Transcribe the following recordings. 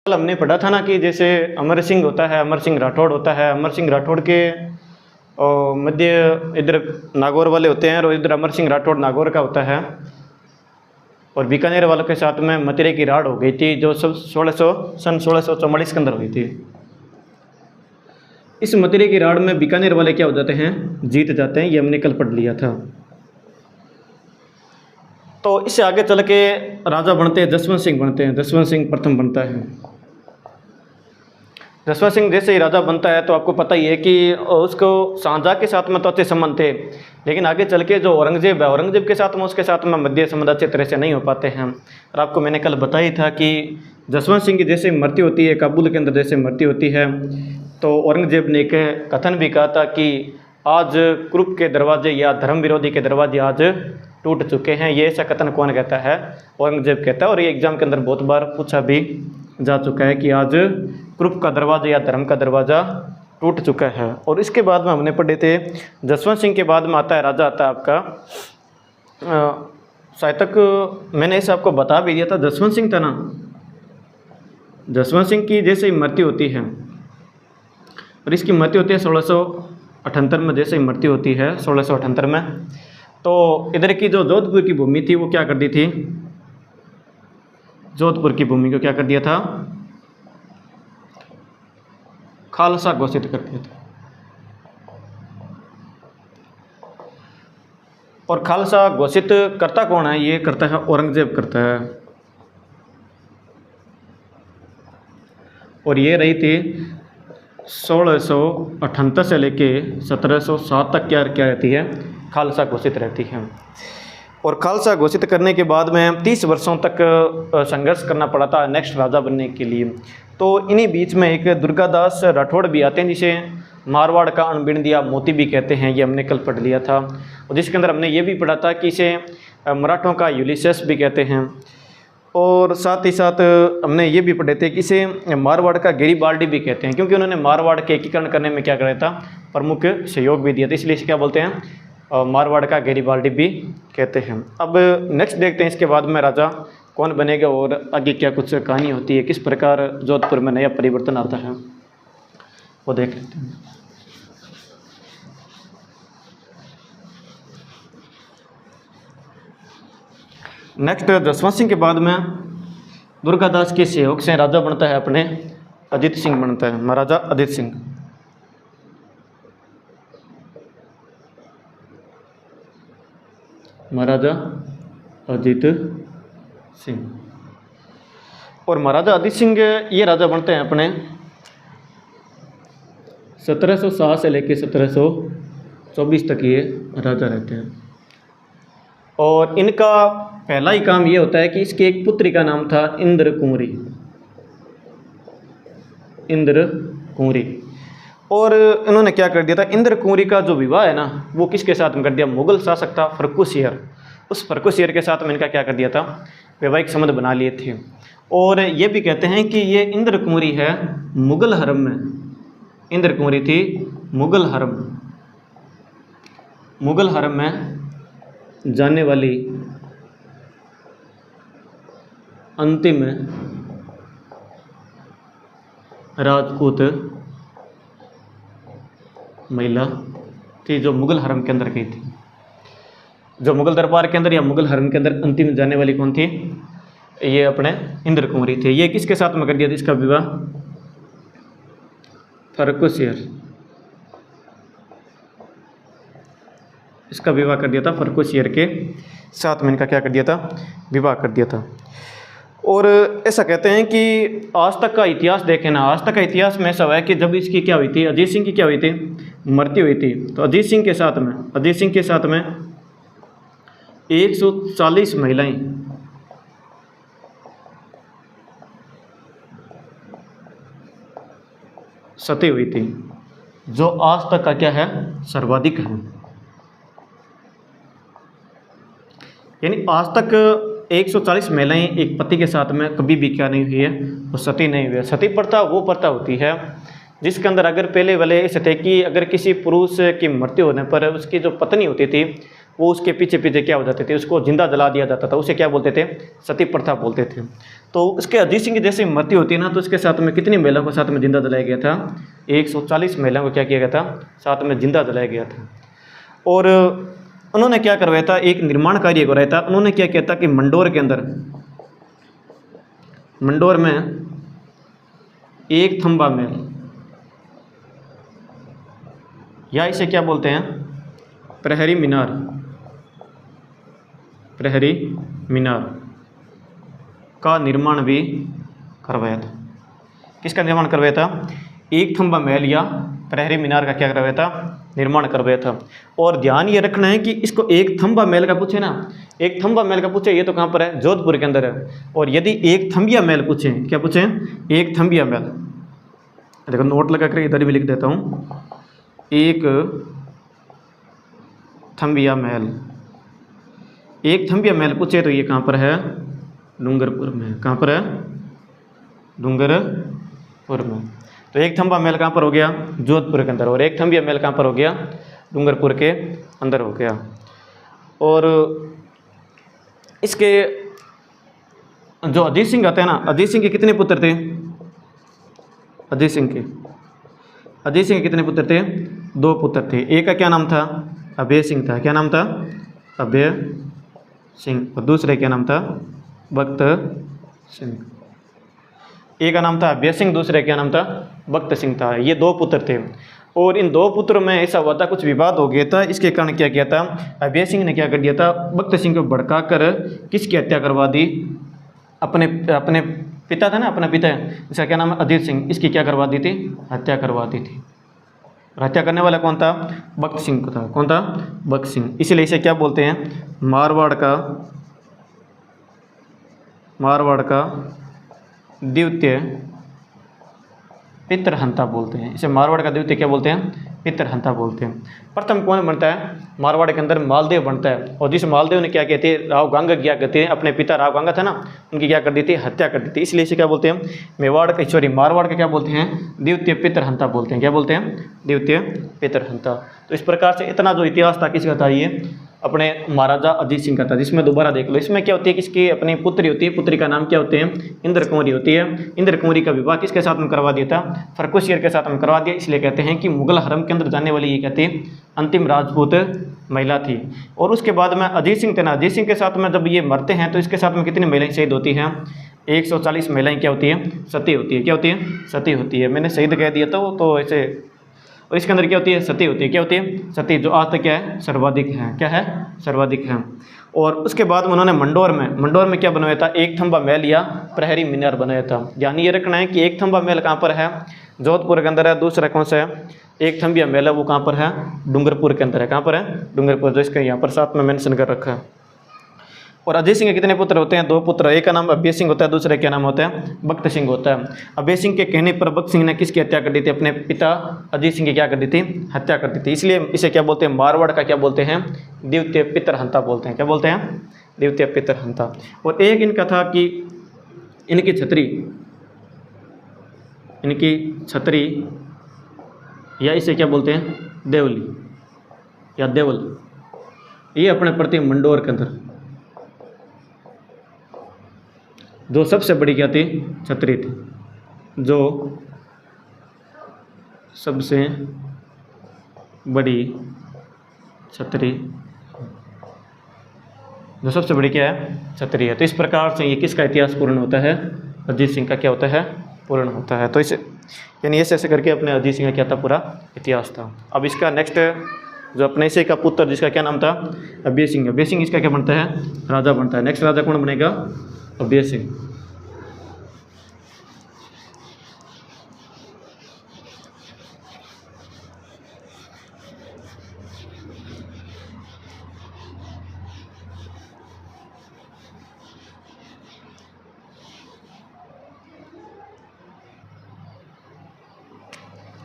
कल हमने पढ़ा था ना कि जैसे अमर सिंह होता है, अमर सिंह राठौड़ होता है, अमर सिंह राठौड़ के मध्य इधर नागौर वाले होते हैं और इधर अमर सिंह राठौड़ नागौर का होता है। और बीकानेर वालों के साथ में मतिरे की राड़ हो गई थी जो सब सन 1644 के अंदर हुई थी। इस मतिरे की राड़ में बीकानेर वाले क्या हो जाते हैं, जीत जाते हैं। ये हमने कल पढ़ लिया था। तो इससे आगे चल के राजा बनते हैं, जसवंत सिंह बनते हैं। जसवंत सिंह प्रथम बनता है। जसवंत सिंह जैसे ही राजा बनता है तो आपको पता ही है कि उसको शाहजहाँ के साथ में तो अच्छे संबंध थे, लेकिन आगे चल के जो औरंगजेब है, औरंगजेब के साथ में उसके साथ में मध्य संबंध अच्छे तरह से नहीं हो पाते हैं। और आपको मैंने कल बताया था कि जसवंत सिंह की जैसे मृत्यु होती है, काबुल के अंदर जैसे मृत्यु होती है, तो औरंगजेब ने एक कथन भी कहा था कि आज कुरुप के दरवाजे या धर्म विरोधी के दरवाजे आज टूट चुके हैं। ये ऐसा कथन कौन कहता है, औरंगजेब कहता है। और ये एग्जाम के अंदर बहुत बार पूछा भी जा चुका है कि आज कुरुप का दरवाजा या धर्म का दरवाज़ा टूट चुका है। और इसके बाद में हमने पढ़े थे, जसवंत सिंह के बाद में आता है राजा आता है आपका शायद तक मैंने इसे आपको बता भी दिया था, जसवंत सिंह था ना। जसवंत सिंह की जैसे ही मृत्यु होती है और इसकी मृत्यु होती है 1678 में, जैसे ही मृत्यु होती है 1678 में, तो इधर की जो जोधपुर की भूमि थी वो क्या कर दी थी, जोधपुर की भूमि को क्या कर दिया था, खालसा घोषित कर दिया था। और खालसा घोषित करता कौन है, ये करता है औरंगजेब करता है। और ये रही थी 1678 से लेके 1707 तक क्या रहती है, खालसा घोषित रहती है। और खालसा घोषित करने के बाद में 30 वर्षों तक संघर्ष करना पड़ा था नेक्स्ट राजा बनने के लिए। तो इन्हीं बीच में एक दुर्गादास राठौड़ भी आते हैं, जिसे मारवाड़ का अणबिन दिया मोती भी कहते हैं। ये हमने कल पढ़ लिया था। और जिसके अंदर हमने ये भी पढ़ा था कि इसे मराठों का यूलिसेस भी कहते हैं। और साथ ही साथ हमने ये भी पढ़े थे कि इसे मारवाड़ का गेरिबाल्डी भी कहते हैं, क्योंकि उन्होंने मारवाड़ के एकीकरण करने में क्या करा था, प्रमुख सहयोग भी दिया था। इसलिए इसे क्या बोलते हैं, मारवाड़ का गेरिबाल्डी भी कहते हैं। अब नेक्स्ट देखते हैं इसके बाद में राजा कौन बनेगा और आगे क्या कुछ कहानी होती है, किस प्रकार जोधपुर में नया परिवर्तन आता है, वो देख लेते हैं। नेक्स्ट जसवंत सिंह के बाद में दुर्गादास के सहयोग से राजा बनता है अपने अजीत सिंह बनता है, महाराजा अजीत सिंह। महाराजा अजीत सिंह। और महाराजा अजीत सिंह ये राजा बनते हैं अपने 1707 से लेकर 1724 तक ये राजा रहते हैं। और इनका पहला ही काम ये होता है कि इसकी एक पुत्री का नाम था इंद्र कुंवरी, इंद्र कुंवरी। और इन्होंने क्या कर दिया था, इंद्र कुंवरी का जो विवाह है ना वो किसके साथ में कर दिया, मुगल शासक था फर्रुखसियर, उस फर्रुखसियर के साथ में इनका क्या कर दिया था, वैवाहिक संबंध बना लिए थे। और ये भी कहते हैं कि ये इंद्र कुंवरी है मुगल हरम में, इंद्र कुंवरी थी मुगल हरम, मुगल हरम में जाने वाली अंतिम राजपूत महिला थी जो मुगल हरम के अंदर गई थी। जो मुगल दरबार के अंदर या मुगल हरम के अंदर अंतिम जाने वाली कौन थी, ये अपने इंद्र कुंवरी थे। ये किसके साथ में कर दिया था इसका विवाह, फर्रुखसियर, इसका विवाह कर दिया था फर्रुखसियर के साथ में, इनका क्या कर दिया था, विवाह कर दिया था। और ऐसा कहते हैं कि आज तक का इतिहास देखें ना, आज तक का इतिहास में ऐसा है कि जब इसकी क्या हुई थी, अजीत सिंह की क्या हुई थी, मृत्यु हुई थी, तो अजीत सिंह के साथ में 140 महिलाएं सती हुई थी, जो आज तक का क्या है, सर्वाधिक है। यानी आज तक 140 महिलाएं एक पति के साथ में कभी भी क्या नहीं हुई है, वो सती नहीं हुई है। सती प्रथा वो प्रथा होती है जिसके अंदर अगर पहले वाले ऐसे थे कि अगर किसी पुरुष की मृत्यु होने पर उसकी जो पत्नी होती थी वो उसके पीछे पीछे क्या हो जाते थे, उसको जिंदा जला दिया जाता था। उसे क्या बोलते थे, सती प्रथा बोलते थे। तो उसके अजीत सिंह की जैसे मृत्यु होती है ना, तो उसके साथ में कितनी महिलाओं को साथ में जिंदा जलाया गया था, 140 महिलाओं को क्या किया गया था, साथ में जिंदा जलाया गया था। और उन्होंने क्या करवाया था, एक निर्माण कार्य कराया था। उन्होंने क्या किया था कि मंडोर के अंदर, मंडोर में एक थंबा महल, या इसे क्या बोलते हैं, प्रहरी मीनार, प्रहरी मीनार का निर्माण भी करवाया था। किसका निर्माण करवाया था, एक थंबा महल या प्रहरी मीनार का क्या करवाया था, निर्माण करवाया था। और ध्यान ये रखना है कि इसको एक थंबा महल का पूछे ना, एक थंबा महल का पूछे, ये तो कहाँ पर है, जोधपुर के अंदर है। और यदि एक थंबिया महल पूछे, क्या पूछे, एक थंबिया महल, देखो नोट लगा कर इधर भी लिख देता हूँ, एक थंबिया महल, एक थंबिया महल पूछे तो ये कहाँ पर है, डूंगरपुर में। कहाँ पर है, डूंगरपुर में। तो एक थंबा महल कहाँ पर हो गया, जोधपुर के अंदर, और एक थंबिया महल कहाँ पर हो गया, डूंगरपुर के अंदर हो गया। और इसके जो अजीत सिंह आते हैं ना, अजीत सिंह के कितने पुत्र थे, अजीत सिंह के कितने पुत्र थे, 2 पुत्र थे। एक का क्या नाम था, अभय सिंह था। क्या नाम था, अभय सिंह। और दूसरे क्या नाम था, भक्त सिंह। एक का नाम था अभय सिंह, दूसरे क्या नाम था, भक्त सिंह था। ये 2 पुत्र थे। और इन 2 पुत्रों में ऐसा हुआ था, कुछ विवाद हो गया था। इसके कारण क्या किया था, अभय सिंह ने क्या कर दिया था, भक्त सिंह को भड़का कर किसकी हत्या करवा दी, अपने पिता था ना, अपना पिता, इसका क्या नाम है, अजीत सिंह, इसकी क्या करवा दी थी, हत्या करवा दी थी। हत्या करने वाला कौन था, भक्त सिंह था। कौन था, भक्त सिंह। इसीलिए इसे क्या बोलते हैं, मारवाड़ का द्वितीय पितृहंता बोलते हैं। इसे मारवाड़ का द्वितीय क्या बोलते हैं, पितृहंता बोलते हैं। प्रथम कौन बनता है, मारवाड़ के अंदर मालदेव बनता है। और जिस मालदेव ने क्या कहते हैं, राव गांगा क्या कहते हैं, अपने पिता राव गांगा था ना, उनकी क्या कर दी थी, हत्या कर दी थी। इसलिए इसे क्या बोलते हैं, मेवाड़ का, सॉरी, मारवाड़ का क्या बोलते हैं, द्वितीय पितृहंता बोलते हैं। क्या बोलते हैं, द्वितीय पितृहंता। तो इस प्रकार से इतना जो इतिहास था किसका था, ये अपने महाराजा अजीत सिंह का था। जिसमें दोबारा देख लो, इसमें क्या होती है, किसकी अपनी पुत्री होती है, पुत्री का नाम क्या होते हैं, इंद्र कुंवरी होती है। इंद्र कुंवरी का विवाह किसके साथ में करवा दिया था, फर्रुखसिंह के साथ में करवा दिया। इसलिए कहते हैं कि मुगल हरम के अंदर जाने वाली ये कहते हैं अंतिम राजपूत महिला थी। और उसके बाद में अजीत सिंह थे ना, अजीत सिंह के साथ में जब ये मरते हैं तो इसके साथ में कितनी महिलाएं शहीद होती हैं, 140 महिलाएं क्या होती हैं, सती होती है। क्या होती है, सती होती है। मैंने शहीद कह दिया था वो तो ऐसे। और इसके अंदर क्या होती है, सती होती है। क्या होती है, सती, जो आज तक क्या है, सर्वाधिक है। क्या है, सर्वाधिक है। और उसके बाद उन्होंने मंडोर में क्या बनवाया था, एक थंबा महल या प्रहरी मीनार बनाया था। ध्यान ये रखना है कि एक थंबा महल कहाँ पर है, जोधपुर के अंदर है। दूसरा कौन सा है, एक थंबिया महल है, वो कहाँ पर है, डूंगरपुर के अंदर है। कहाँ पर है, डूंगरपुर, जो इसका यहाँ पर साथ में मेंशन कर रखा है। और अजय सिंह के कितने पुत्र होते हैं, 2 पुत्र। एक का नाम अभय सिंह होता है, दूसरे का नाम होता है भक्त सिंह होता है। अभय सिंह के कहने पर भक्त सिंह ने किसकी हत्या कर दी थी, अपने पिता अजय सिंह की क्या कर दी थी, हत्या कर दी थी। इसलिए इसे क्या बोलते हैं, मारवाड़ का क्या बोलते हैं, द्वितीय पितृहंता बोलते हैं। क्या बोलते हैं, द्वितीय पितृहंता। और एक इनका था कि इनकी छतरी या इसे क्या बोलते हैं, देवली या देवल, ये अपने प्रति मंडोर के अंदर जो सबसे बड़ी क्या थी, छतरी थी। जो सबसे बड़ी छतरी, जो सबसे बड़ी क्या है, छतरी है। तो इस प्रकार से ये किसका इतिहास पूर्ण होता है, अजीत सिंह का क्या होता है, पूर्ण होता है। तो इसे यानी ऐसे करके अपने अजीत सिंह का क्या था, पूरा इतिहास था। अब इसका नेक्स्ट जो अपने इसे का पुत्र जिसका क्या नाम था, अभय सिंह। अभय सिंह इसका क्या बनता है, राजा बनता है। नेक्स्ट राजा कौन बनेगा, अभय सिंह।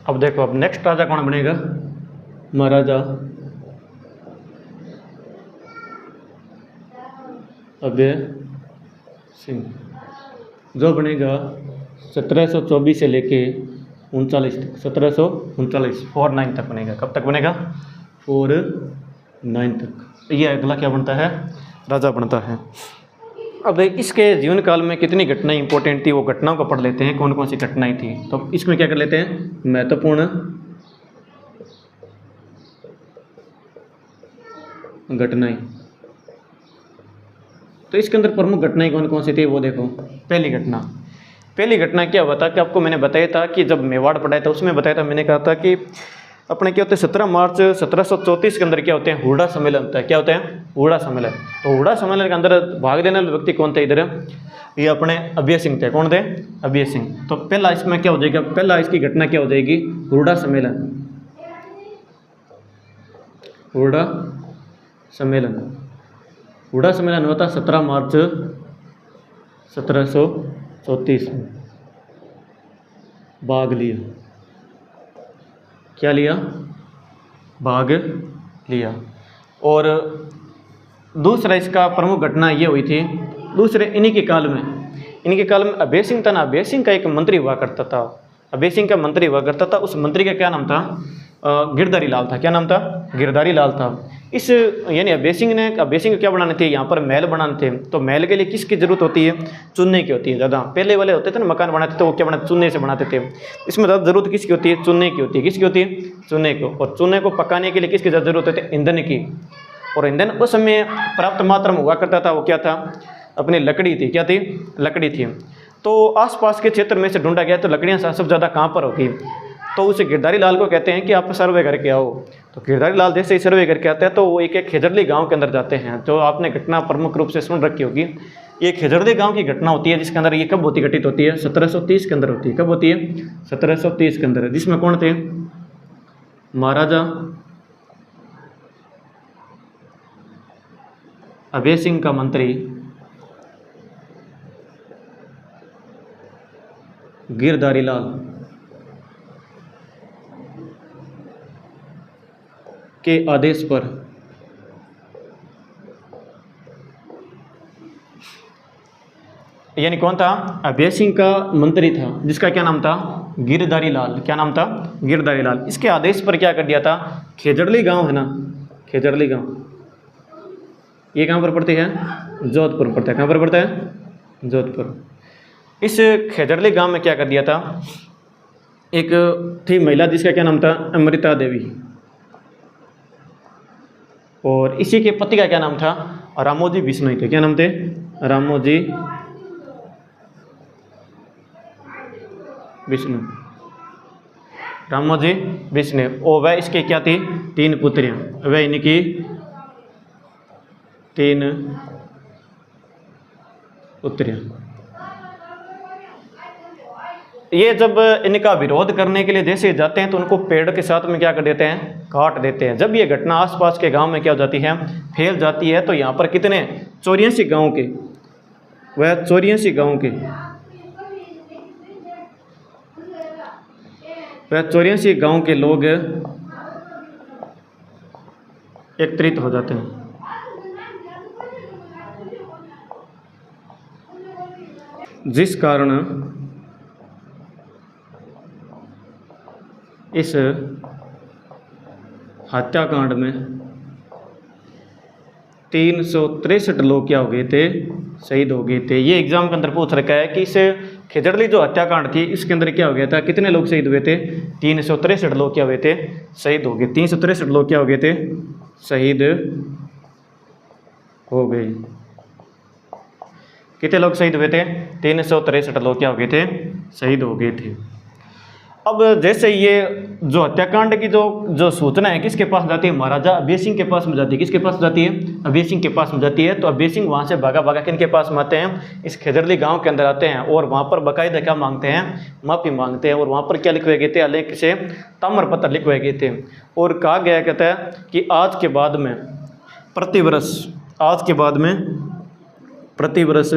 अब देखो, अब नेक्स्ट राजा कौन बनेगा, महाराजा अभय सिंह, जो बनेगा 1724 से लेके 39 तक, 1739 49 तक बनेगा। कब तक बनेगा, 49 तक। ये अगला क्या बनता है, राजा बनता है। अब इसके जीवन काल में कितनी घटनाएं इंपॉर्टेंट थी, वो घटनाओं को पढ़ लेते हैं, कौन कौन सी घटनाएं थी। तो इसमें क्या कर लेते हैं, महत्वपूर्ण घटनाएं। तो इसके अंदर प्रमुख घटनाएं कौन कौन सी थी वो देखो। पहली घटना क्या हुआ था कि आपको मैंने बताया था कि जब मेवाड़ पढ़ाया था उसमें बताया था, मैंने कहा था कि अपने क्या होते हैं 17 मार्च 1734 के अंदर क्या होते हैं, हुड़ा सम्मेलन होता है। क्या होता है, हुड़ा सम्मेलन। तो हुड़ा सम्मेलन के अंदर भाग लेने वाले व्यक्ति कौन थे, इधर ये अपने अभय सिंह थे। कौन थे, अभय सिंह। तो पहला इसमें क्या हो जाएगा, पहला इसकी घटना क्या हो जाएगी, हुड़ा सम्मेलन। हुड़ा सम्मेलन, हुड़ा सम्मेलन हुआ था 17 मार्च 1734 में। भाग लिया, क्या लिया, भाग लिया। और दूसरा इसका प्रमुख घटना ये हुई थी, दूसरे इन्हीं के काल में अभय सिंह था ना, अभय सिंह का एक मंत्री हुआ करता था, अभय सिंह का मंत्री हुआ करता था। उस मंत्री का क्या नाम था, गिरधारी लाल था। क्या नाम था, गिरधारी लाल था। इस यानी अभय सिंह को क्या बनाने थे, यहाँ पर महल बनाने थे। तो महल के लिए किसकी जरूरत होती है, चुनने की होती है ज़्यादा। पहले वाले होते थे ना मकान बनाते थे, वो क्या बनाते, चुनने से बनाते थे। इसमें ज़्यादा जरूरत किसकी होती है, चुनने की होती है। किसकी होती है, चुनने को। और चुनने को पकाने के लिए किसकी ज़्यादा जरूरत होती है, ईंधन की। और ईंधन उस समय पर्याप्त मात्रा में हुआ करता था, वो क्या था, अपनी लकड़ी थी। क्या थी, लकड़ी थी। तो आसपास के क्षेत्र में से ढूंढा गया तो लकड़ियाँ सबसे ज़्यादा कहाँ पर होगी। तो उसे गिरधारी लाल को कहते हैं कि आप सर्वे करके आओ। तो गिरधारी लाल जैसे ही सर्वे करके आते हैं तो वो एक खेजड़ली गांव के अंदर जाते हैं। जो आपने घटना प्रमुख रूप से सुन रखी होगी, ये खेजड़ली गांव की घटना होती है, जिसके अंदर ये कब होती, घटित होती है, 1730 के अंदर होती है। कब होती है, 1730 के अंदर। जिसमें कौन थे, महाराजा अभय सिंह का मंत्री गिरधारी लाल के आदेश पर यानी कौन था, अभय सिंह का मंत्री था, जिसका क्या नाम था, गिरधारी लाल। क्या नाम था, गिरधारी लाल। इसके आदेश पर क्या कर दिया था, खेजड़ली गांव है ना, खेजड़ली गांव, ये कहाँ पर पड़ती है, जोधपुर पड़ता है। कहाँ पर पड़ता है, जोधपुर। इस खेजड़ली गांव में क्या कर दिया था, एक थी महिला जिसका क्या नाम था, अमृता देवी। और इसी के पति का क्या नाम था, रामोजी बिश्नोई थे। क्या नाम थे, रामोजी बिश्नोई, रामोजी बिश्नोई। और वह इसके क्या थी, 3 पुत्रियां। वह इनकी 3 पुत्रियां। ये जब इनका विरोध करने के लिए जैसे जाते हैं तो उनको पेड़ के साथ में क्या कर देते हैं, काट देते हैं। जब ये घटना आसपास के गांव में क्या हो जाती है, फैल जाती है, तो यहाँ पर कितने 84 गांव के, वह 84 गांव के, वह 84 गांव के लोग एकत्रित हो जाते हैं। जिस कारण इस हत्याकांड में 363 लोग क्या हो गए थे, शहीद हो गए थे। ये एग्जाम के अंदर पूछ रखा है कि इस खेजड़ली जो हत्याकांड थी इसके अंदर क्या हो गया था, कितने लोग शहीद हुए थे, 363 लोग क्या हुए थे, शहीद हो गए। 363 लोग क्या हो गए थे, शहीद हो गए। कितने लोग शहीद हुए थे, 363 लोग क्या हो गए थे, शहीद हो गए थे। अब जैसे ये जो हत्याकांड की जो सूचना है किसके पास जाती है, महाराजा अभय सिंह के पास में जाती है। किसके पास जाती है, अभय सिंह के पास में जाती है। तो अभय सिंह वहाँ से भागा भागा किनके पास में आते हैं, इस खेजड़ली गांव के अंदर आते हैं और वहाँ पर बाकायदा क्या मांगते हैं, माफ़ी मांगते हैं। और वहाँ पर क्या लिखवाए गए थे, अलेख से ताम्र पत्र लिखवाए गए थे। और कहा गया कहता है कि आज के बाद में प्रतिवर्ष, आज के बाद में प्रतिवर्ष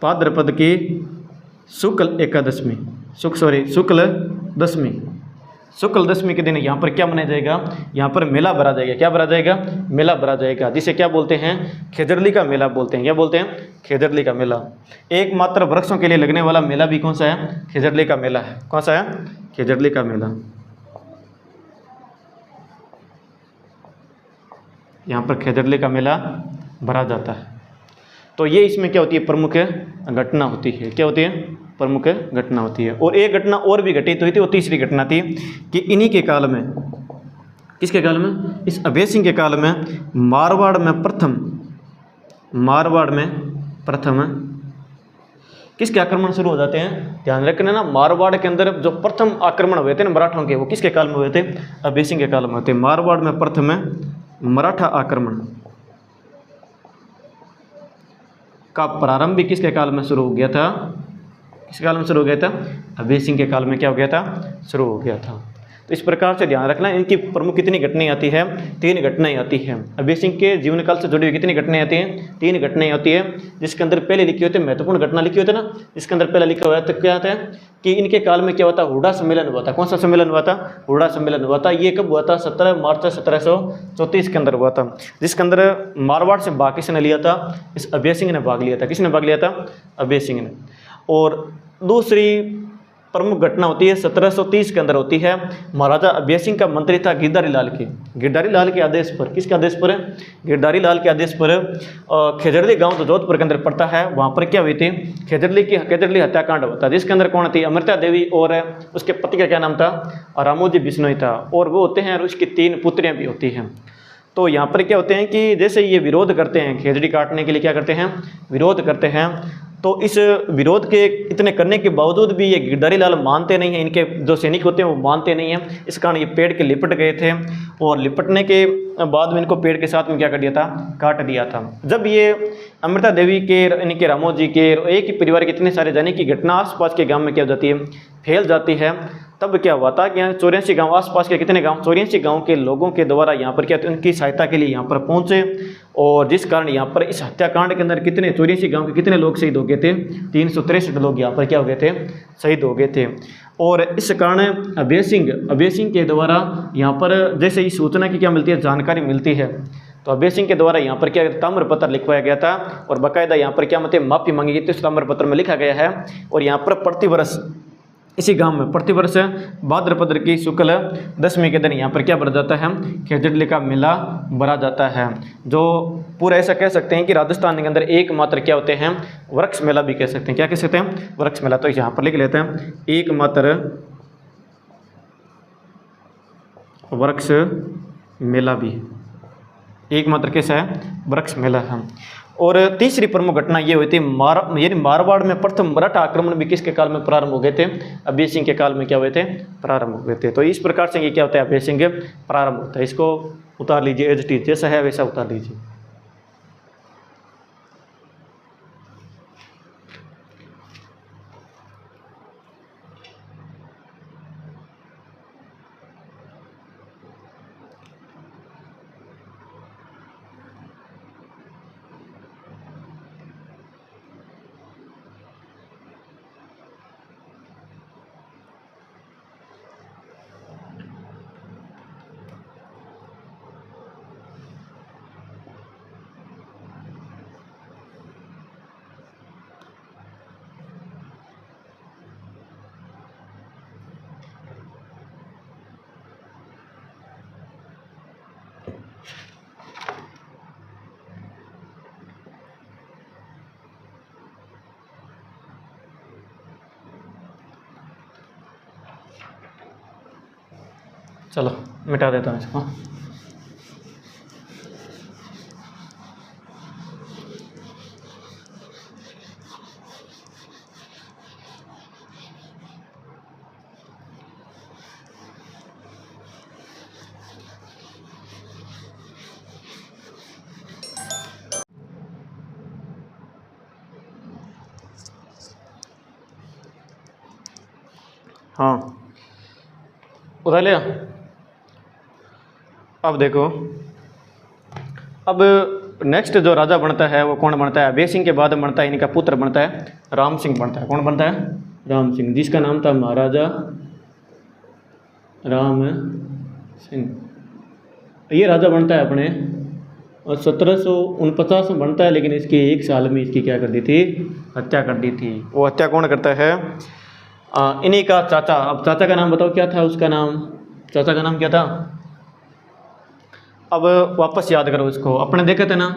भाद्रपद की शुक्ल दशमी के दिन यहाँ पर क्या मनाया जाएगा, यहाँ पर मेला भरा जाएगा। क्या भरा जाएगा, मेला भरा जाएगा, जिसे क्या बोलते हैं, खेजड़ली का मेला बोलते हैं। क्या बोलते हैं, खेजड़ली का मेला। एकमात्र वृक्षों के लिए लगने वाला मेला भी कौन सा है, खेजड़ली का मेला है। कौन सा है, खेजड़ली का मेला। यहाँ पर खेजड़ली का मेला भरा जाता है। तो ये इसमें क्या होती है, प्रमुख घटना होती है। क्या होती है, प्रमुख घटना होती है। और एक घटना और भी घटित हुई थी, वो तीसरी घटना थी कि इन्हीं के काल में, किसके काल में, इस अभय सिंह के काल में मारवाड़ में प्रथम किसके आक्रमण शुरू हो जाते हैं। ध्यान रखना ना, मारवाड़ के अंदर जो प्रथम आक्रमण हुए थे ना मराठों के, वो किसके काल में हुए थे, अभय सिंह के काल में हुए थे। मारवाड़ में प्रथम मराठा आक्रमण का प्रारंभ भी किसके काल में शुरू हो गया था, किसके काल में शुरू हो गया था, अभय सिंह के काल में क्या हो गया था, शुरू हो गया था। तो इस प्रकार से ध्यान रखना, इनकी प्रमुख कितनी घटनाएं आती है, 3 घटनाएं आती हैं। अभय सिंह के जीवन काल से जुड़ी हुई कितनी घटनाएं आती हैं, 3 घटनाएं आती है। जिसके अंदर पहले लिखी होती है, महत्वपूर्ण घटना लिखी होती है ना, इसके अंदर पहला लिखा हुआ है तो क्या आता है कि इनके काल में क्या हुआ था, हुडा सम्मेलन हुआ था। कौन सा सम्मेलन हुआ था, हुडा सम्मेलन हुआ था। ये कब हुआ था, 17 मार्च 1734 के अंदर हुआ था, जिसके अंदर मारवाड़ से भाग किसने लिया था, इस अभय सिंह ने भाग लिया था। किसने भाग लिया था, अभय सिंह ने। और दूसरी प्रमुख घटना होती है 1730 के अंदर होती है। महाराजा अभय सिंह का मंत्री था गिरधारी लाल के आदेश पर, किसके आदेश पर, गिरधारी लाल के आदेश पर खेजड़ली गांव जो जोधपुर के अंदर पड़ता है, वहां पर क्या हुई थी, खेजड़ली हत्याकांड हुआ था। जिसके अंदर कौन थी, अमृता देवी और उसके पति का क्या नाम था, रामोजी बिश्नोई था। और वो होते हैं, और उसकी 3 पुत्रियां भी होती हैं। तो यहाँ पर क्या होते हैं कि जैसे ये विरोध करते हैं, खेजड़ी काटने के लिए क्या करते हैं, विरोध करते हैं। तो इस विरोध के इतने करने के बावजूद भी ये गिरधारी लाल मानते नहीं हैं, इनके जो सैनिक होते हैं वो मानते नहीं हैं। इस कारण ये पेड़ के लिपट गए थे, और लिपटने के बाद में इनको पेड़ के साथ में क्या कर दिया था, काट दिया था। जब ये अमृता देवी के, इनके रामोजी के, एक ही परिवार के इतने सारे जाने की घटना आसपास के गांव में क्या हो जाती है, फैल जाती है, तब क्या हुआ था कि यहाँ 84 गाँव, आसपास के कितने गाँव, 84 गाँव के लोगों के द्वारा यहाँ पर क्या, उनकी सहायता के लिए यहाँ पर पहुँचे। और जिस कारण यहाँ पर इस हत्याकांड के अंदर कितने 84 गाँव के कितने लोग शहीद हो गए थे, 363 लोग यहाँ पर क्या हो गए थे, शहीद हो गए थे। और इस कारण अभय सिंह के द्वारा यहाँ पर जैसे ही सूचना की क्या मिलती है, जानकारी मिलती है, तो अभय सिंह के द्वारा यहाँ पर क्या ताम्र पत्र लिखवाया गया था, और बाकायदा यहाँ पर क्या मतलब माफ़ी मांगी गई थी। उस ताम्र पत्र में लिखा गया है, और यहाँ पर प्रतिवर्ष इसी गांव में प्रतिवर्ष भाद्रपद की शुक्ल 10वीं के दिन यहाँ पर क्या भरा जाता है, खेजड़ली का मेला भरा जाता है। जो पूरा ऐसा कह सकते हैं कि राजस्थान के अंदर एकमात्र क्या होते हैं, वृक्ष मेला भी कह सकते हैं। क्या कह सकते हैं, वृक्ष मेला। तो यहाँ पर लिख लेते हैं, एकमात्र वृक्ष मेला भी, एकमात्र कैसा है, वृक्ष मेला है। और तीसरी प्रमुख घटना ये हुई थी यानी मारवाड़ में प्रथम मराठा आक्रमण भी किसके काल में प्रारंभ हो गए थे, अभय सिंह के काल में क्या हुए थे, प्रारंभ हो गए थे। तो इस प्रकार से ये क्या होता है, अभय सिंह प्रारंभ होता है। इसको उतार लीजिए, एज इट इज जैसा है वैसा उतार लीजिए। चलो मिटा देता हूँ इसको। हाँ उधर लिया। अब देखो, अब नेक्स्ट जो राजा बनता है वो कौन बनता है, अभय सिंह के बाद बनता है, इनका पुत्र बनता है राम सिंह बनता है। कौन बनता है, राम सिंह, जिसका नाम था महाराजा राम सिंह। ये राजा बनता है अपने, और 1749 में बनता है, लेकिन इसके 1 साल में इसकी क्या कर दी थी, हत्या कर दी थी। वो हत्या कौन करता है, इन्हीं का चाचा। अब चाचा का नाम बताओ क्या था, उसका नाम, चाचा का नाम क्या था, अब वापस याद करो इसको, अपने देखे थे ना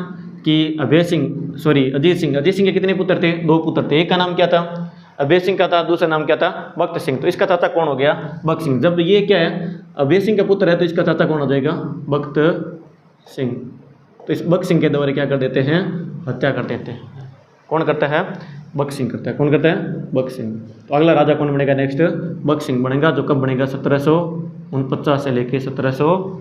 कि अजीत सिंह के कितने पुत्र थे? 2 पुत्र थे। एक का नाम क्या था? अभय सिंह का था, दूसरा नाम क्या था? भक्त सिंह। तो इसका चाचा कौन हो गया? भक्त सिंह। जब ये क्या है, अभय सिंह का पुत्र है, तो इसका चाचा कौन हो जाएगा? भक्त सिंह। तो इस भक्त सिंह के द्वारा क्या कर देते हैं? हत्या कर देते हैं। कौन करता है? भक्त सिंह करता है। कौन करता है? भक्त सिंह। तो अगला राजा कौन बनेगा नेक्स्ट? भक्त सिंह बनेगा, जो कब बनेगा? 1749 से लेके 1700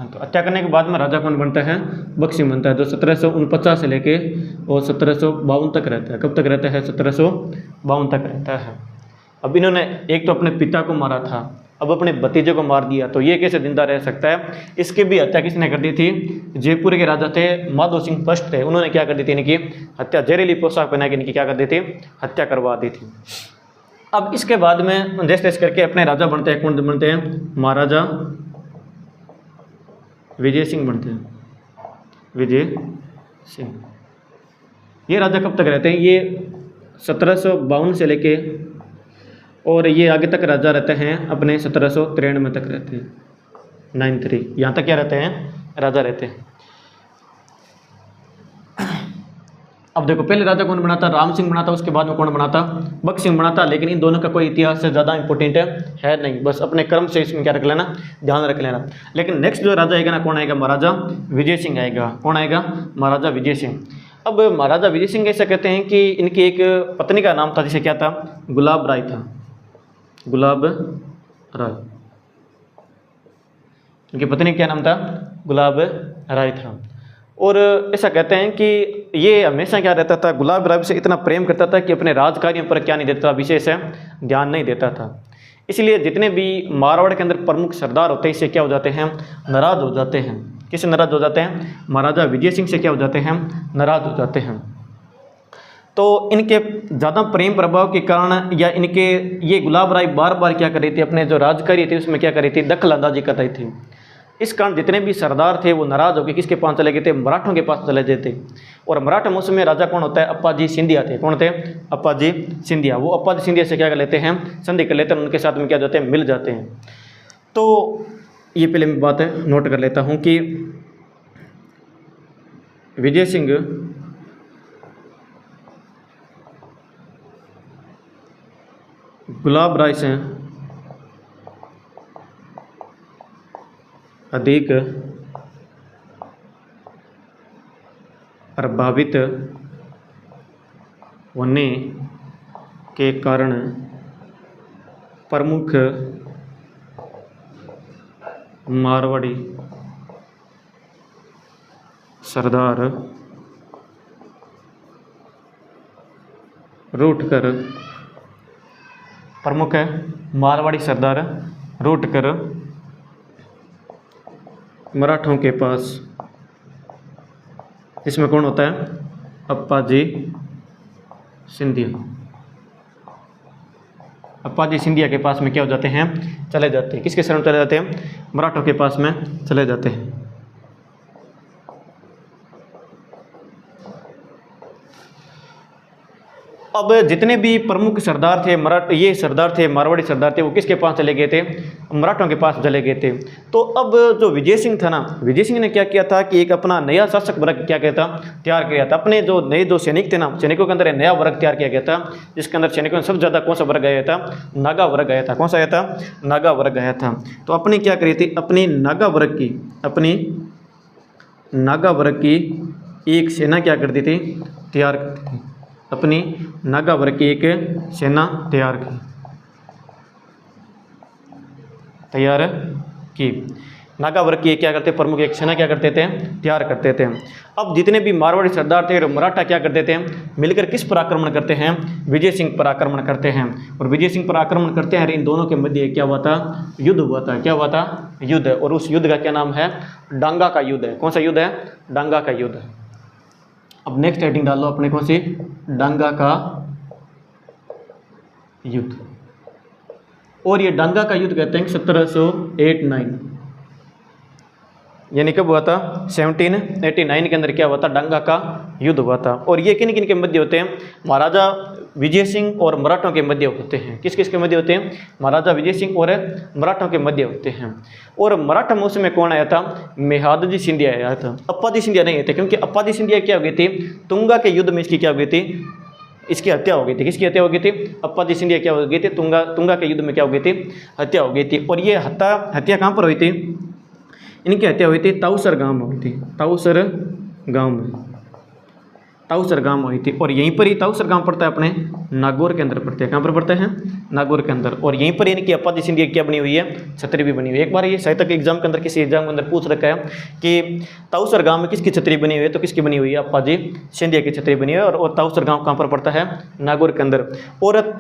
तो हत्या करने के बाद में राजा कौन बनता है? भक्त सिंह बनता है, जो 1749 से लेके और 1752 तक रहता है। कब तक रहता है? 1752 तक रहता है। अब इन्होंने एक तो अपने पिता को मारा था, अब अपने भतीजे को मार दिया, तो ये कैसे जिंदा रह सकता है? इसकी भी हत्या किसने कर दी थी? जयपुर के राजा थे माधो सिंह फर्स्ट थे, उन्होंने क्या कर दी थी? इनकी हत्या, जहरीली पोशाक पहना के इनकी क्या कर दी थी? हत्या करवा दी थी। अब इसके बाद में जैसे तैसे करके अपने राजा बनते हैं। कौन बनते हैं? महाराजा विजय सिंह बनते हैं। विजय सिंह। ये राजा कब तक रहते हैं? ये 1752 से लेके और ये आगे तक राजा रहते हैं अपने 1793 तक रहते हैं। 93 यहाँ तक क्या रहते हैं? राजा रहते हैं। अब देखो, पहले राजा कौन बना था? राम सिंह बना था। उसके बाद में कौन बना था? भक्त सिंह बना था। लेकिन इन दोनों का कोई इतिहास से ज़्यादा इंपॉर्टेंट है नहीं, बस अपने क्रम से इसमें क्या रख लेना, ध्यान रख लेना। लेकिन नेक्स्ट जो राजा आएगा ना, कौन आएगा? महाराजा विजय सिंह आएगा। कौन आएगा? महाराजा विजय सिंह। अब महाराजा विजय सिंह ऐसा कहते हैं कि इनकी एक पत्नी का नाम था, जिसे क्या था? गुलाब राय था। गुलाब राय। इनकी पत्नी का क्या नाम था? गुलाब राय था। और ऐसा कहते हैं कि ये हमेशा क्या रहता था? गुलाब राय से इतना प्रेम करता था कि अपने राजकार्यों पर क्या नहीं देता, विशेष ध्यान नहीं देता था। इसलिए जितने भी मारवाड़ के अंदर प्रमुख सरदार होते हैं, इससे क्या हो जाते हैं? नाराज हो जाते हैं। किससे नाराज हो जाते हैं? महाराजा विजय सिंह से क्या हो जाते हैं? नाराज हो जाते हैं। तो इनके ज़्यादा प्रेम प्रभाव के कारण या इनके ये गुलाब राय बार बार क्या कर रही थी? अपने जो राजकार्य थे उसमें क्या कर रही थी? दखल अंदाजी कर रही थी। इस कारण जितने भी सरदार थे वो नाराज होकर किसके पास चले गए थे? मराठों के पास चले गए थे। और मराठा वंश में राजा कौन होता है? अप्पाजी सिंधिया थे। कौन थे? अप्पाजी सिंधिया। वो अप्पाजी सिंधिया से क्या कर लेते हैं? संधि कर लेते हैं, उनके साथ में क्या जाते हैं? मिल जाते हैं। तो ये पहले मैं बात नोट कर लेता हूँ कि विजय सिंह गुलाब राय से अधिक प्रभावित होने के कारण प्रमुख मारवाड़ी सरदार रूठकर प्रमुख मारवाड़ी सरदार रूठकर मराठों के पास, इसमें कौन होता है? अप्पाजी सिंधिया। अप्पाजी सिंधिया के पास में क्या हो जाते हैं? चले जाते हैं। किसके शरण चले जाते हैं? मराठों के पास में चले जाते हैं। अब जितने भी प्रमुख सरदार थे ये सरदार थे, मारवाड़ी सरदार थे, वो किसके पास चले गए थे? मराठों के पास चले गए थे। तो अब जो विजय सिंह था ना, विजय सिंह ने क्या किया था कि एक अपना नया शासक वर्ग क्या किया था? तैयार किया था। अपने जो नए जो सैनिक थे ना, सैनिकों के अंदर एक नया वर्ग तैयार किया गया था, जिसके अंदर सैनिकों में सबसे ज़्यादा कौन सा वर्ग आया था? नागा वर्ग आया था। कौन सा आया था? नागा वर्ग आया था। तो अपनी क्या करी थी? अपनी नागा वर्ग की एक सेना क्या करती थी? तैयार करती थी। अपनी नागा वर्ग की एक सेना तैयार की। नागा वर्ग की क्या करते? प्रमुख एक सेना क्या करते थे? तैयार करते थे। अब जितने भी मारवाड़ी सरदार थे, मराठा क्या करते थे? मिलकर किस पर आक्रमण करते हैं? विजय सिंह पर आक्रमण करते हैं। और विजय सिंह पर आक्रमण करते हैं। इन दोनों के मध्य क्या हुआ था? युद्ध हुआ था। क्या हुआ था? युद्ध। और उस युद्ध का क्या नाम है? डांगा का युद्ध है। कौन सा युद्ध है? डांगा का युद्ध। अब नेक्स्ट हेडिंग डाल लो अपने कौन सी? डांगा का युद्ध। और ये डांगा का युद्ध कहते हैं 1789। यानी कब हुआ था 1789 के अंदर क्या हुआ था, डंगा का युद्ध हुआ था। और ये किन किन के मध्य होते हैं, महाराजा विजय सिंह और मराठों के मध्य होते हैं। किस किस के मध्य होते हैं, महाराजा विजय सिंह और मराठों के मध्य होते हैं। और मराठा में उसमें कौन आया था, मेहादजी सिंधिया आया था, अप्पाजी सिंधिया नहीं थे, क्योंकि अप्पाजी सिंधिया क्या हो गई थी, तुंगा के युद्ध में इसकी क्या हो गई थी, इसकी हत्या हो गई थी। किसकी हत्या हो गई थी, अप्पाजी सिंधिया क्या हो गई थी, तुंगा के युद्ध में क्या हो गई थी, हत्या हो गई थी। और ये हत्या कहाँ पर हुई थी, इनकी हत्या हुई थी ताऊसर गांव में हुई थी, ताऊसर गांव में, ताऊसर गांव में हुई थी। और यहीं पर ही ताऊसर गांव पड़ता है अपने नागौर के अंदर पड़ता है। कहाँ पर पड़ता है, नागौर के अंदर। और यहीं पर इनकी अप्पाजी सिंधिया क्या बनी हुई है, छतरी भी बनी हुई है। एक बार ये साहित्य के एग्जाम के अंदर, किसी एग्जाम के अंदर पूछ रखा है कि ताऊसर गांव में किसकी छतरी बनी हुई है, तो किसकी बनी हुई है, अप्पाजी सिंधिया की छतरी बनी हुई है। और ताऊसर गांव कहाँ पर पड़ता है, नागौर के अंदर। और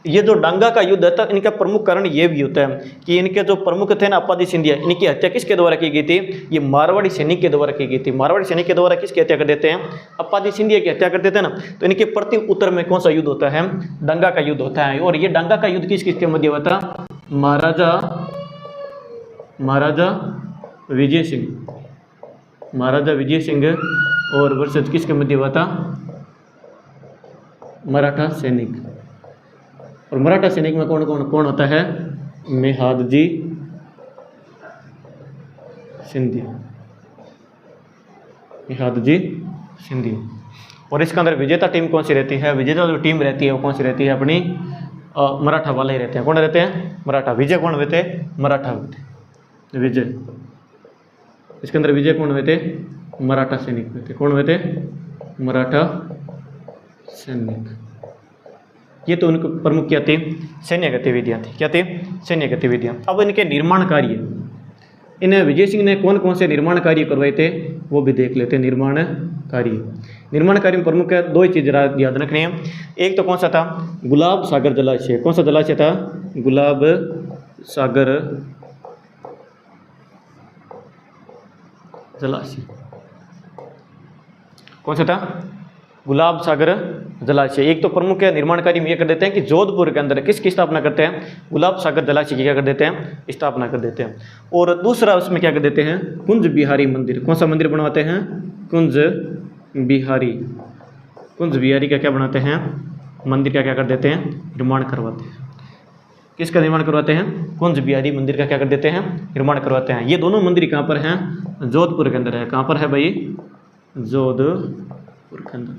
ये जो डांगा का युद्ध है, इनका प्रमुख कारण ये भी होता है कि इनके जो प्रमुख थे ना अप्पाजी सिंधिया, इनकी हत्या किसके द्वारा की गई थी, ये मारवाड़ी सैनिक के द्वारा की गई थी। मारवाड़ी सैनिक के द्वारा किसकी हत्या कर देते हैं, अप्पाजी सिंधिया की हत्या कर देते हैं ना। तो इनके प्रति उत्तर में कौन सा युद्ध होता है, डंगा का युद्ध होता है। और ये डंगा का युद्ध किस किस के मध्य हुआ था, महाराजा विजय सिंह और वर्सेस किसके मध्य हुआ था, मराठा सैनिक। और मराठा सैनिक में कौन कौन कौन होता है, मेहादजी सिंधिया, और इसके अंदर विजेता टीम कौन सी रहती है, विजेता जो टीम रहती है वो कौन सी रहती है, अपनी मराठा वाले ही रहते हैं। कौन रहते हैं, मराठा। विजय कौन हुए थे, मराठा हुए थे, विजय। इसके अंदर विजय कौन हुए थे, मराठा सैनिक हुए थे। कौन हुए थे, मराठा सैनिक। ये तो उनकी प्रमुख क्या थी, सैन्य गतिविधियाँ थी। क्या थी, सैन्य गतिविधियाँ। अब इनके निर्माण कार्य, इन विजय सिंह ने कौन कौन से निर्माण कार्य करवाए थे वो भी देख लेते हैं। निर्माण कार्य में प्रमुख दो ही चीज़ याद रखनी है। एक तो कौन सा था, गुलाब सागर जलाशय। कौन सा जलाशय था, गुलाब सागर जलाशय। कौन सा था, गुलाब सागर जलाशय। एक तो प्रमुख निर्माण कार्य में ये कर देते हैं कि जोधपुर के अंदर किसकी स्थापना करते हैं, गुलाब सागर जलाशय की क्या कर देते हैं, स्थापना कर देते हैं। और दूसरा उसमें क्या कर देते हैं, कुंज बिहारी मंदिर। कौन सा मंदिर बनवाते हैं, कुंज बिहारी का क्या बनाते हैं, मंदिर का क्या कर देते हैं, निर्माण करवाते हैं। किसका निर्माण करवाते हैं, कुंज बिहारी मंदिर का क्या कर देते हैं, निर्माण करवाते हैं। ये दोनों मंदिर कहाँ पर हैं, जोधपुर के अंदर है। कहाँ पर है भाई, जोधपुर के अंदर।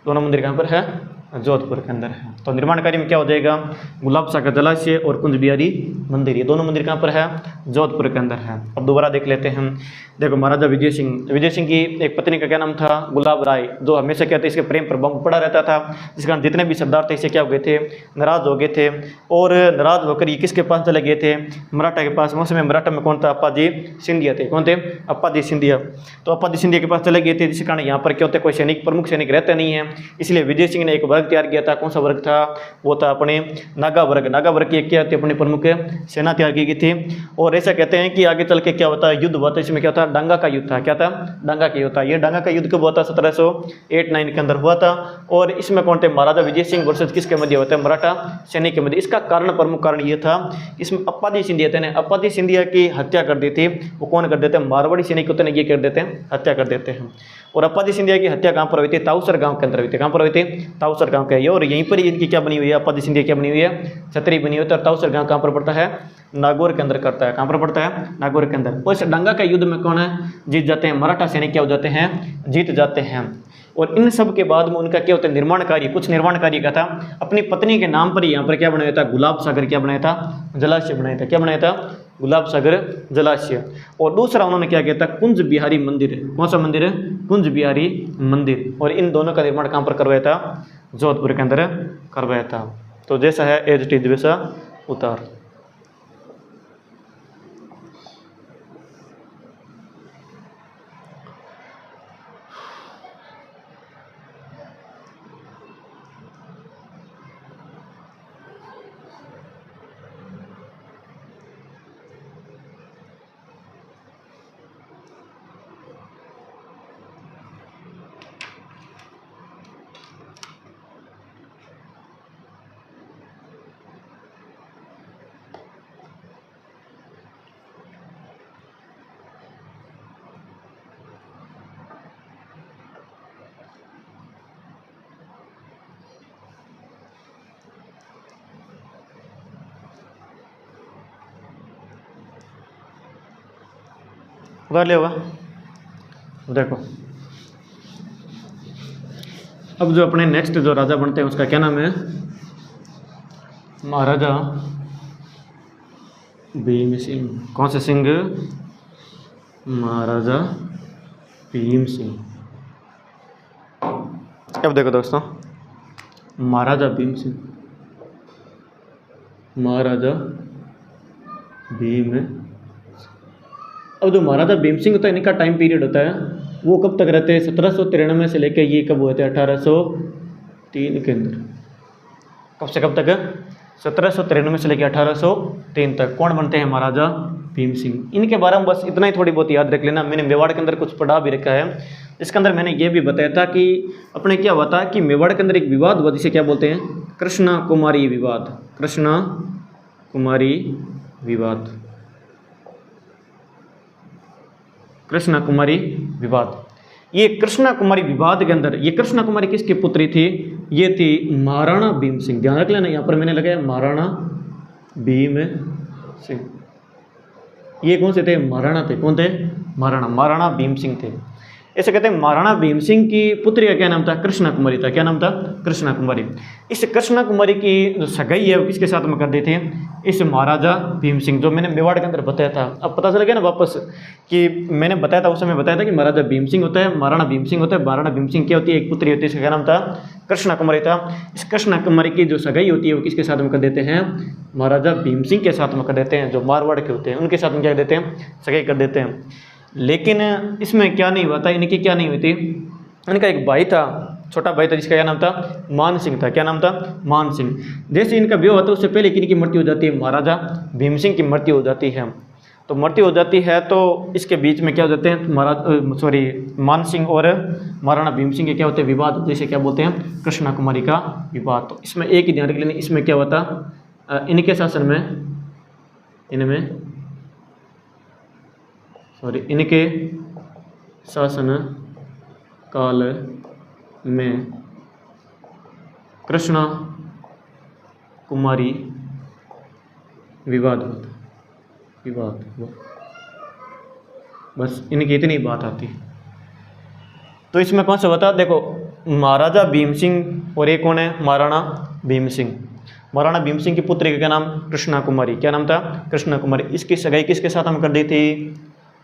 दोनों मंदिर कहाँ पर है, जोधपुर के अंदर है। तो निर्माण कार्य में क्या हो जाएगा, गुलाब सागर जलाशय और कुंज बिहारी मंदिर। ये दोनों मंदिर कहाँ पर है, जोधपुर के अंदर है। अब दोबारा देख लेते हैं। देखो, महाराजा विजय सिंह की एक पत्नी का क्या नाम था, गुलाब राय, जो हमेशा क्या था, इसके प्रेम पर बम पड़ा रहता था, जिस कारण जितने भी सरदार थे इससे क्या हो गए थे, नाराज हो गए थे। और नाराज होकर ये किसके पास चले गए थे, मराठा के पास। उसमें मराठा में कौन था, अप्पाजी सिंधिया थे। कौन थे, अप्पाजी सिंधिया। तो अप्पाजी सिंधिया के पास चले गए थे, जिस कारण यहाँ पर क्या होते, कोई सैनिक, प्रमुख सैनिक रहते नहीं है। इसलिए विजय सिंह ने एक वर्ग तैयार किया था। कौन सा वर्ग था, वो था अपने नागा वर्ग की क्या थी, अपनी प्रमुख सेना तैयार की गई थी। और ऐसा कहते हैं कि आगे चल के क्या होता है, युद्ध हुआ था। इसमें क्या था, डांगा का युद्ध था। क्या था, डांगा का युद्ध था। ये डांगा का युद्ध कब हुआ था, 1789 के अंदर हुआ था। और इसमें कौन थे, महाराजा विजय सिंह वर्सेस किसके मध्य होता है, मराठा सैनिक के मध्य। इसका कारण, प्रमुख कारण ये था, इसमें अप्पाजी सिंधिया थे ना, अप्पाजी सिंधिया की हत्या कर दी थी। वो कौन कर देते हैं, मारवाड़ी सैनिक होते हैं, ये कर देते हैं, हत्या कर देते हैं। और अप्पाजी सिंधिया की हत्या कहाँ पर हुई थी, ताऊसर गांव के अंदर हुई थी। कहाँ पर हुई थी, ताऊसर गांव के। और यहीं पर इनकी क्या बनी हुई है, अप्पाजी सिंधिया क्या बनी हुई है, छतरी बनी हुई है। और ताऊसर गांव कहाँ पर पड़ता है, नागौर के अंदर करता है। कहाँ पर पड़ता है, नागौर के अंदर। और इस डंगा के युद्ध में कौन है, जीत जाते हैं, मराठा सैनिक क्या हो जाते हैं, जीत जाते हैं। और इन सब के बाद में उनका क्या होता है, निर्माण कार्य, कुछ निर्माण कार्य का था। अपनी पत्नी के नाम पर यहाँ पर क्या बनाया था, गुलाब सागर क्या बनाया था, जलाशय बनाया था। क्या बनाया था, गुलाब सागर जलाशय। और दूसरा उन्होंने क्या किया था, कुंज बिहारी मंदिर। कौन सा मंदिर है, कुंज बिहारी मंदिर। और इन दोनों का निर्माण कहाँ पर करवाया था, जोधपुर के अंदर करवाया था। तो जैसा है एज इट इज वैसा उतार। उतार लिया होगा। देखो अब जो अपने नेक्स्ट जो राजा बनते हैं उसका क्या नाम है, महाराजा भीम सिंह। कौन से सिंह, महाराजा भीम सिंह। अब देखो दोस्तों, महाराजा भीम सिंह, महाराजा भीम। अब जो महाराजा भीम सिंह होता है इनका टाइम पीरियड होता है वो कब तक रहते हैं, 1793 से लेकर ये कब हुए थे, 1803 के अंदर। कब से कब तक, 1793 से लेकर 1803 तक। कौन बनते हैं, महाराजा भीम सिंह। इनके बारे में बस इतना ही थोड़ी बहुत याद रख लेना। मैंने मेवाड़ के अंदर कुछ पढ़ा भी रखा है, इसके अंदर मैंने ये भी बताया था कि अपने क्या हुआ था कि मेवाड़ के अंदर एक विवाद हुआ जिसे क्या बोलते हैं, कृष्णा कुमारी विवाद। कृष्णा कुमारी विवाद, कृष्णा कुमारी विवाद। ये कृष्णा कुमारी विवाद के अंदर, ये कृष्णा कुमारी किसकी पुत्री थी, ये थी महाराणा भीम सिंह। ध्यान रख लेना, यहाँ पर मैंने लगाया महाराणा भीम सिंह। ये कौन से थे, महाराणा थे। कौन थे, महाराणा भीम सिंह थे। ऐसे कहते हैं महाराणा भीम सिंह की पुत्री का क्या नाम था, कृष्णा कुमारी था। क्या नाम था, कृष्णा कुमारी। इस कृष्णा कुमारी की जो सगाई है वो किसके साथ में कर दी थी, इस महाराजा भीम सिंह, जो मैंने मेवाड़ के अंदर बताया था। अब पता चल गया ना वापस कि मैंने बताया था, उस समय बताया था कि महाराजा भीम सिंह होता है, महाराणा भीम सिंह होता है। महाराणा भीम सिंह क्या होती है, एक पुत्री होती है, इसका क्या नाम था, कृष्णा कुमारी था। इस कृष्णा कुमारी की जो सगाई होती है वो किसके साथ में कर देते हैं, महाराजा भीम सिंह के साथ में कर देते हैं। जो मारवाड़ के होते हैं उनके साथ में क्या देते हैं, सगाई कर देते हैं। लेकिन इसमें क्या नहीं हुआ था, इनकी क्या नहीं हुई थी, इनका एक भाई था, छोटा भाई था, जिसका क्या नाम था, मान सिंह था। क्या नाम था, मान सिंह। जैसे इनका विवाह होता है उससे पहले किन की मृत्यु हो जाती है, महाराजा भीम सिंह की मृत्यु हो जाती है। तो मृत्यु हो जाती है तो इसके बीच में क्या हो जाते हैं, मान सिंह और महाराणा भीम सिंह के क्या होते हैं, विवाद, जैसे क्या बोलते हैं, कृष्णा कुमारी का विवाद। तो इसमें एक ही ध्यान रख लेना, इसमें क्या होता, इनके शासन में, इनके शासन काल में कृष्णा कुमारी विवाद होता, बस इनकी इतनी बात आती। तो इसमें कौन सा होता, देखो महाराजा भीम सिंह और एक कौन है, महाराणा भीम सिंह। महाराणा भीम सिंह की पुत्री का क्या नाम, कृष्णा कुमारी। क्या नाम था, कृष्णा कुमारी। इसकी सगाई किसके साथ में कर दी थी,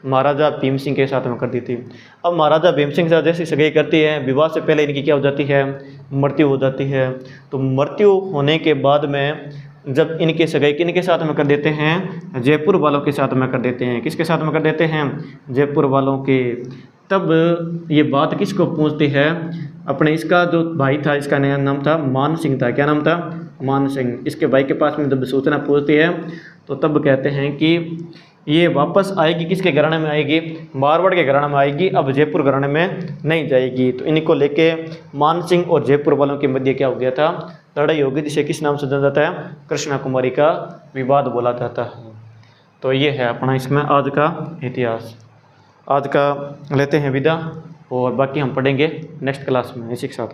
महाराजा भीम सिंह के साथ में कर दी थी। अब महाराजा भीम सिंह के साथ जैसी सगाई करती है, विवाह से पहले इनकी क्या हो जाती है, मृत्यु हो जाती है। तो मृत्यु होने के बाद में जब इनकी सगाई किनके साथ में कर देते हैं, जयपुर वालों के साथ में कर देते हैं। किसके साथ में कर देते हैं, जयपुर वालों के। तब ये बात किसको पहुंचती है, अपने इसका जो भाई था, इसका नया नाम था मान सिंह था। क्या नाम था, मान सिंह। इसके भाई के पास में जब सूचना पहुंचती है तो तब कहते हैं कि ये वापस आएगी, किसके घराने में आएगी, मारवाड़ के घराने में आएगी, अब जयपुर घराने में नहीं जाएगी। तो इनको लेके मान सिंह और जयपुर वालों के मध्य क्या हो गया था, लड़ाई होगी, जिसे किस नाम से जाना जाता है, कृष्णा कुमारी का विवाद बोला जाता है। तो ये है अपना इसमें आज का इतिहास। आज का लेते हैं विदा और बाकी हम पढ़ेंगे नेक्स्ट क्लास में इसी के साथ।